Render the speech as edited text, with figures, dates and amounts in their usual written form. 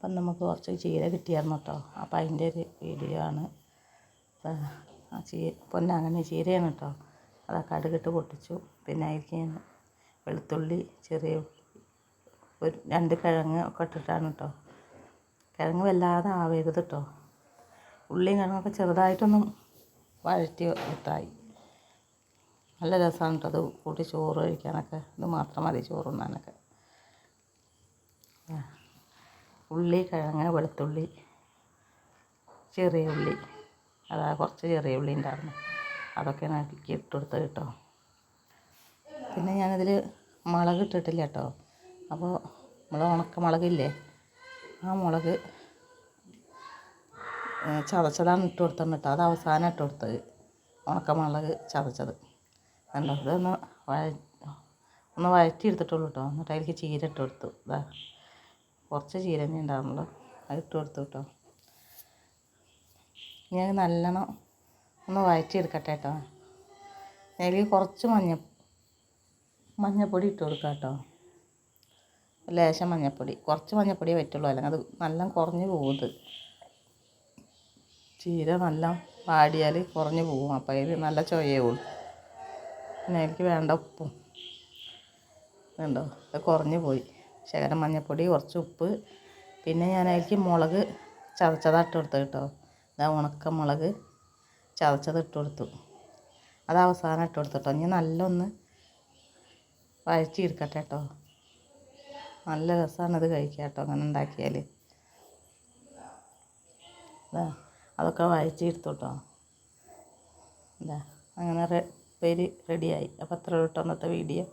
അപ്പം നമുക്ക് കുറച്ച് ചീര കിട്ടിയായിരുന്നു കേട്ടോ. അപ്പം അതിൻ്റെ ഒരു വീഡിയോ ആണ്. പൊന്നാങ്കണ്ണി ചീരയാണ് കേട്ടോ. അത് കടുകിട്ട് പൊട്ടിച്ചു. പിന്നെ അതിലേക്ക് ഞാൻ വെളുത്തുള്ളി, ചെറിയ ഒരു 2 കിഴങ്ങ് ഒക്കെ ഇട്ടിട്ടാണ് കേട്ടോ. കിഴങ്ങ് വല്ലാതെ ആവരുത് കേട്ടോ. ഉള്ളിയും കിഴങ്ങൊക്കെ ചെറുതായിട്ടൊന്നും വഴറ്റി ഇട്ടായി. നല്ല രസമാണ് കേട്ടോ അത് കൂട്ടി ചോറ് കഴിക്കാനൊക്കെ. ഇത് മാത്രം മതി ചോറ് തിന്നാനൊക്കെ. ഉള്ളി, കിഴങ്ങ്, വെളുത്തുള്ളി, ചെറിയ ഉള്ളി, കുറച്ച് ചെറിയ ഉള്ളി ഉണ്ടായിരുന്നു. അതൊക്കെയാണ് അതിലേക്ക് ഇട്ട് കൊടുത്തത് കേട്ടോ. പിന്നെ ഞാനതിൽ മുളക് ഇട്ടിട്ടില്ല കേട്ടോ. അപ്പോൾ നമ്മൾ ഉണക്കമുളകില്ലേ, ആ മുളക് ചതച്ചതാണ് ഇട്ട് കൊടുത്തത് കേട്ടോ. അത് അവസാനം ഇട്ട് കൊടുത്തത് ഉണക്കമുളക് ചതച്ചത്. കണ്ടോ, ഇതൊന്ന് വഴറ്റി എടുത്തിട്ടുള്ളൂ കേട്ടോ. എന്നിട്ട് അതിലേക്ക് ചീര ഇട്ട് കൊടുത്തു. കുറച്ച് ചീര തന്നെ ഉണ്ടാകുന്നുള്ളൂ. അത് ഇട്ട് കൊടുത്തു കേട്ടോ. ഞാൻ നല്ലോണം ഒന്ന് വഴറ്റി എടുക്കട്ടെ കേട്ടോ. അതിലേക്ക് കുറച്ച് മഞ്ഞൾപ്പൊടി ഇട്ട് കൊടുക്കാം കേട്ടോ. ലേശം മഞ്ഞൾപ്പൊടി, കുറച്ച് മഞ്ഞൾപ്പൊടിയേ പറ്റുള്ളൂ. അല്ലെങ്കിൽ അത് നല്ല കുറഞ്ഞ് പോകുന്നത്. ചീര നല്ല വാടിയാൽ കുറഞ്ഞ് പോകും. അപ്പോൾ അതിൽ നല്ല ചൊയ്യവും. പിന്നെ അതിലേക്ക് വേണ്ട ഉപ്പും ഉണ്ടോ, അത് കുറഞ്ഞ് പോയി. ശകലം മഞ്ഞൾപ്പൊടി, കുറച്ച് ഉപ്പ്. പിന്നെ ഞാൻ അതിലേക്ക് മുളക് ചതച്ചതാണ് ഇട്ട് കൊടുത്തത് കേട്ടോ. ഉണക്കമുളക് ചതച്ചത് ഇട്ട് കൊടുത്തു. അത് അവസാനം ഇട്ട് കൊടുത്തു കേട്ടോ. ഇനി നല്ലൊന്ന് വഴറ്റി എടുക്കട്ടെ കേട്ടോ. നല്ല രസമാണത് കഴിക്കാം കേട്ടോ അങ്ങനെ ഉണ്ടാക്കിയാൽ. അതൊക്കെ വഴറ്റി എടുത്തു കേട്ടോ. അങ്ങനെ ഉപ്പേരി റെഡിയായി. അപ്പോൾ അത്ര കേട്ടോ ഇന്നത്തെ വീഡിയോ.